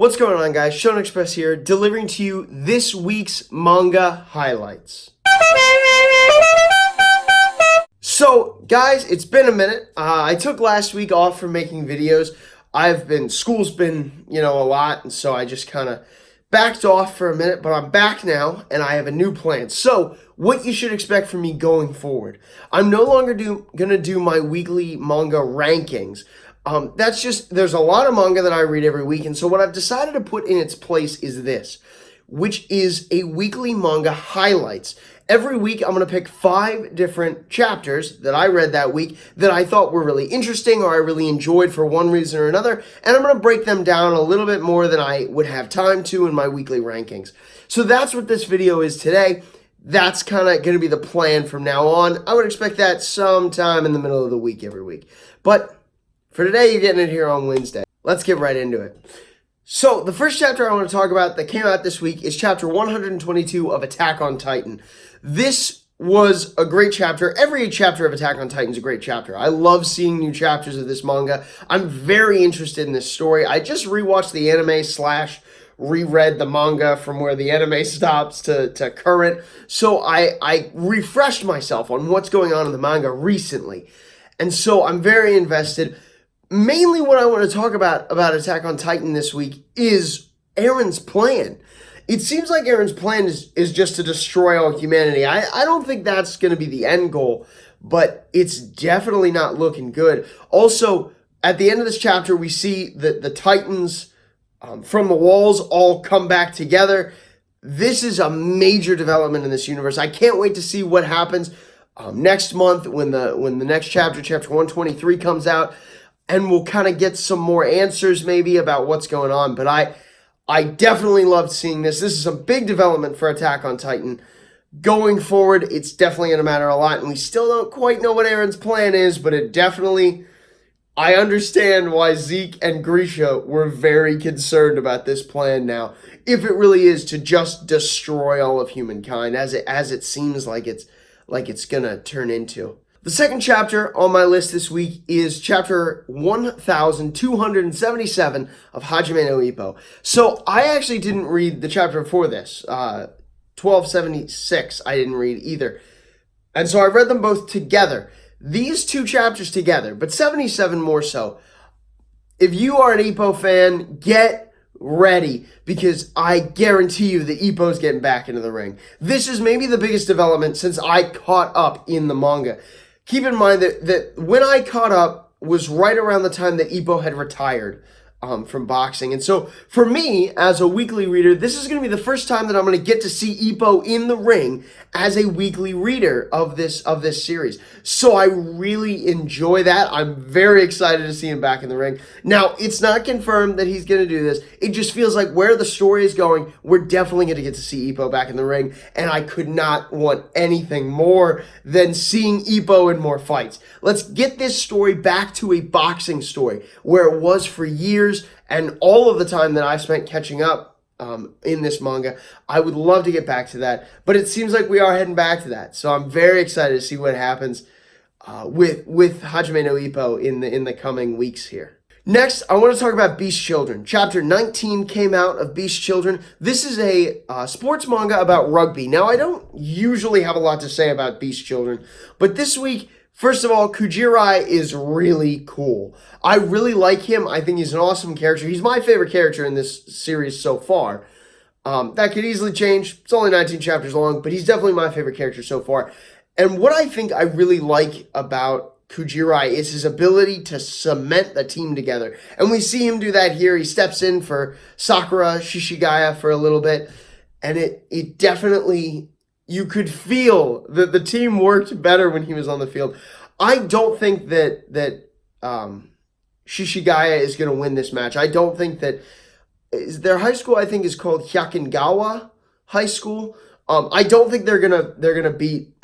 What's going on, guys? Shonen Express here, delivering to you this week's manga highlights. So, guys, it's been a minute. I took last week off from making videos. School's been, a lot, and so I just kind of backed off for a minute, but I'm back now, and I have a new plan. So, what you should expect from me going forward. I'm no longer going to do my weekly manga rankings. There's a lot of manga that I read every week, and so what I've decided to put in its place is this, which is a weekly manga highlights. Every week, I'm going to pick 5 different chapters that I read that week that I thought were really interesting or I really enjoyed for one reason or another, and I'm going to break them down a little bit more than I would have time to in my weekly rankings. So that's what this video is today. That's kind of going to be the plan from now on. I would expect that sometime in the middle of the week every week. But for today, you're getting it here on Wednesday. Let's get right into it. So, the first chapter I want to talk about that came out this week is chapter 122 of Attack on Titan. This was a great chapter. Every chapter of Attack on Titan is a great chapter. I love seeing new chapters of this manga. I'm very interested in this story. I just rewatched the anime / reread the manga from where the anime stops to current. So, I refreshed myself on what's going on in the manga recently. And so, I'm very invested. Mainly what I want to talk about Attack on Titan this week is Eren's plan. It seems like Eren's plan is just to destroy all humanity. I don't think that's going to be the end goal, but it's definitely not looking good. Also, at the end of this chapter, we see that the Titans from the walls all come back together. This is a major development in this universe. I can't wait to see what happens next month when the next chapter 123, comes out. And we'll kind of get some more answers maybe about what's going on. But I definitely loved seeing this. This is a big development for Attack on Titan. Going forward, it's definitely going to matter a lot. And we still don't quite know what Eren's plan is, but I understand why Zeke and Grisha were very concerned about this plan now. If it really is to just destroy all of humankind, as it seems like it's going to turn into. The second chapter on my list this week is chapter 1277 of Hajime No Ippo. So I actually didn't read the chapter before this. 1276 I didn't read either. And so I read them both together. These two chapters together, but 77 more so. If you are an Ippo fan, get ready, because I guarantee you that Ippo's getting back into the ring. This is maybe the biggest development since I caught up in the manga. Keep in mind that when I caught up was right around the time that Ippo had retired from boxing. And so for me, as a weekly reader, this is going to be the first time that I'm going to get to see Ippo in the ring as a weekly reader of this series. So I really enjoy that. I'm very excited to see him back in the ring. Now, it's not confirmed that he's going to do this. It just feels like where the story is going, we're definitely going to get to see Ippo back in the ring. And I could not want anything more than seeing Ippo in more fights. Let's get this story back to a boxing story where it was for years. And all of the time that I spent catching up in this manga, I would love to get back to that. But it seems like we are heading back to that. So I'm very excited to see what happens with Hajime no Ippo in the coming weeks here. Next, I want to talk about Beast Children. Chapter 19 came out of Beast Children. This is a sports manga about rugby. Now, I don't usually have a lot to say about Beast Children, but this week, first of all, Kujirai is really cool. I really like him. I think he's an awesome character. He's my favorite character in this series so far. That could easily change. It's only 19 chapters long, but he's definitely my favorite character so far. And what I think I really like about Kujirai is his ability to cement the team together. And we see him do that here. He steps in for Sakura Shishigaya for a little bit. And it definitely, you could feel that the team worked better when he was on the field. I don't think that Shishigaya is going to win this match. I don't think that their high school, I think, is called Hyakugawa High School. I don't think they're gonna beat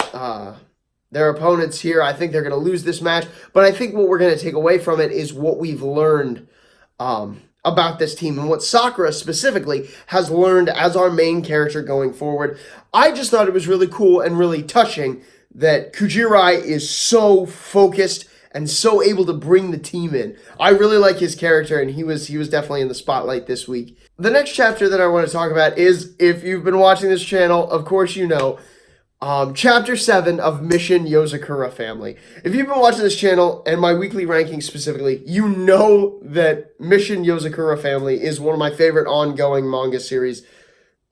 their opponents here. I think they're gonna lose this match. But I think what we're gonna take away from it is what we've learned about this team and what Sakura specifically has learned as our main character going forward. I just thought it was really cool and really touching that Kujirai is so focused and so able to bring the team in. I really like his character, and he was definitely in the spotlight this week. The next chapter that I want to talk about is, if you've been watching this channel, of course you know, Chapter 7 of Mission Yozakura Family. If you've been watching this channel, and my weekly rankings specifically, you know that Mission Yozakura Family is one of my favorite ongoing manga series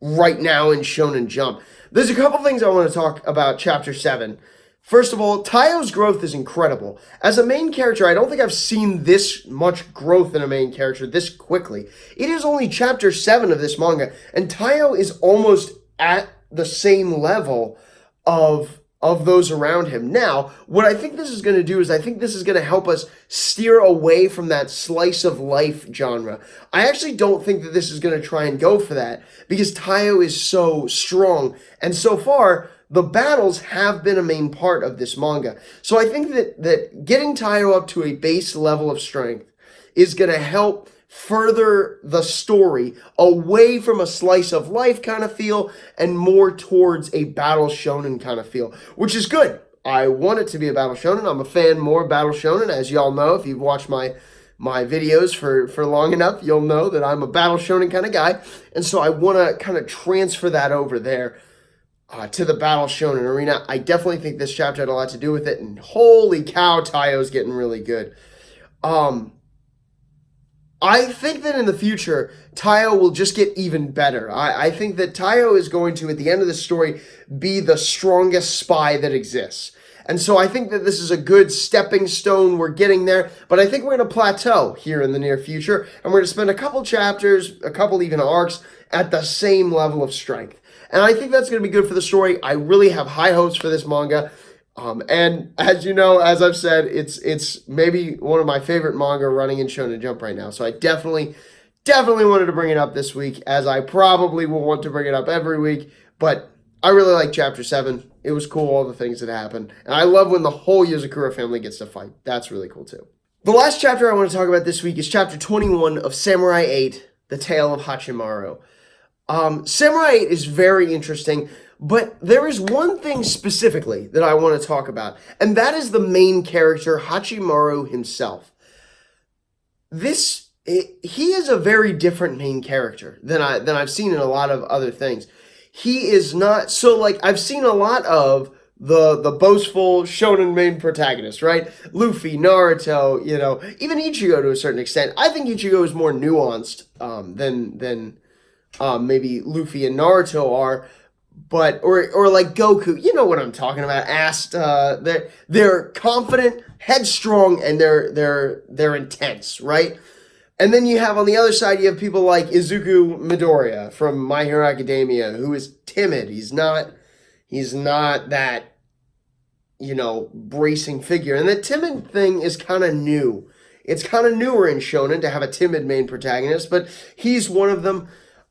right now in Shonen Jump. There's a couple things I want to talk about Chapter 7. First of all, Taiyo's growth is incredible. As a main character, I don't think I've seen this much growth in a main character this quickly. It is only Chapter 7 of this manga, and Taiyo is almost at the same level of those around him. Now, what I think this is going to do is I think this is going to help us steer away from that slice of life genre. I actually don't think that this is going to try and go for that, because Taiyo is so strong, and so far the battles have been a main part of this manga. So I think that getting Taiyo up to a base level of strength is going to help further the story away from a slice of life kind of feel and more towards a battle shonen kind of feel, which is good. I want it to be a battle shonen. I'm a fan more of battle shonen, as y'all know. If you've watched my videos for long enough, you'll know that I'm a battle shonen kind of guy, and so I want to kind of transfer that over there to the battle shonen arena. I definitely think this chapter had a lot to do with it, and holy cow, Taiyo's getting really good. I think that in the future, Taiyo will just get even better. I think that Taiyo is going to, at the end of the story, be the strongest spy that exists. And so I think that this is a good stepping stone. We're getting there, but I think we're going to plateau here in the near future, and we're going to spend a couple chapters, a couple even arcs, at the same level of strength. And I think that's going to be good for the story. I really have high hopes for this manga. And as you know, as I've said, it's maybe one of my favorite manga running in Shonen Jump right now. So I definitely wanted to bring it up this week, as I probably will want to bring it up every week. But I really like Chapter 7. It was cool, all the things that happened. And I love when the whole Yozakura family gets to fight. That's really cool too. The last chapter I want to talk about this week is Chapter 21 of Samurai 8, The Tale of Hachimaru. Samurai 8 is very interesting, but there is one thing specifically that I want to talk about, and that is the main character, Hachimaru himself. He is a very different main character than I've seen in a lot of other things. He is not, so like, I've seen a lot of the boastful shonen main protagonist, right? Luffy, Naruto, you know, even Ichigo to a certain extent. I think Ichigo is more nuanced than maybe Luffy and Naruto are. But or like Goku, you know what I'm talking about. They're confident, headstrong, and they're intense, right? And then you have on the other side, you have people like Izuku Midoriya from My Hero Academia, who is timid. He's not that, you know, bracing figure. And the timid thing is kind of new. It's kind of newer in shonen to have a timid main protagonist, but he's one of them.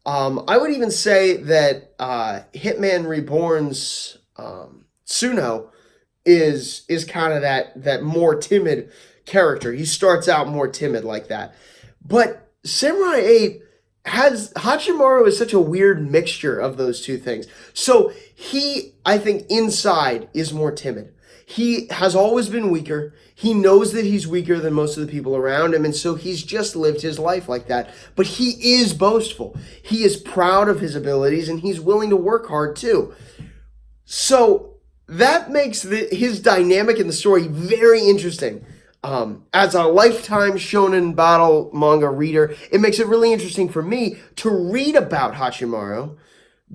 I would even say that Hitman Reborn's Tsuno is kind of that more timid character. He starts out more timid like that. But Samurai 8 Hachimaru is such a weird mixture of those two things. So he, I think, inside is more timid. He has always been weaker. He knows that he's weaker than most of the people around him, and so he's just lived his life like that. But he is boastful. He is proud of his abilities, and he's willing to work hard too. So that makes his dynamic in the story very interesting. As a lifetime shonen battle manga reader, it makes it really interesting for me to read about Hachimaru,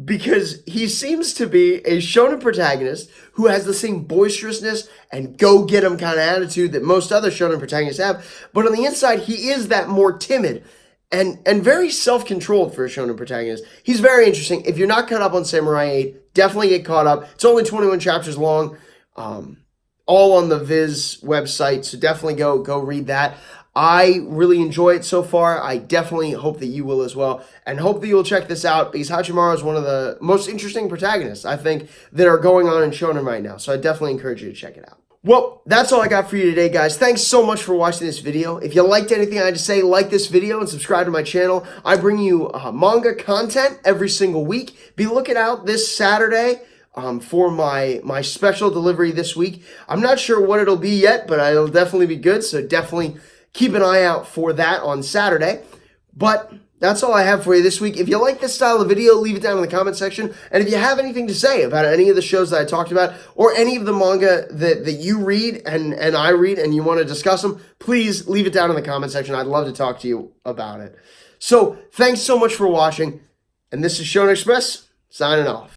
because he seems to be a shonen protagonist who has the same boisterousness and go-get-em kind of attitude that most other shonen protagonists have, but on the inside, he is that more timid and very self-controlled for a shonen protagonist. He's very interesting. If you're not caught up on Samurai 8, definitely get caught up. It's only 21 chapters long, all on the Viz website, so definitely go read that. I really enjoy it so far. I definitely hope that you will as well, and hope that you'll check this out, because Hachimaru is one of the most interesting protagonists, I think, that are going on in shonen right now, so I definitely encourage you to check it out. Well, that's all I got for you today, guys. Thanks so much for watching this video. If you liked anything I had to say, like this video and subscribe to my channel. I bring you manga content every single week. Be looking out this Saturday for my special delivery this week. I'm not sure what it'll be yet, but it'll definitely be good. So definitely keep an eye out for that on Saturday. But that's all I have for you this week. If you like this style of video, leave it down in the comment section. And if you have anything to say about any of the shows that I talked about or any of the manga that you read and I read and you want to discuss them, please leave it down in the comment section. I'd love to talk to you about it. So thanks so much for watching. And this is Shonen Express signing off.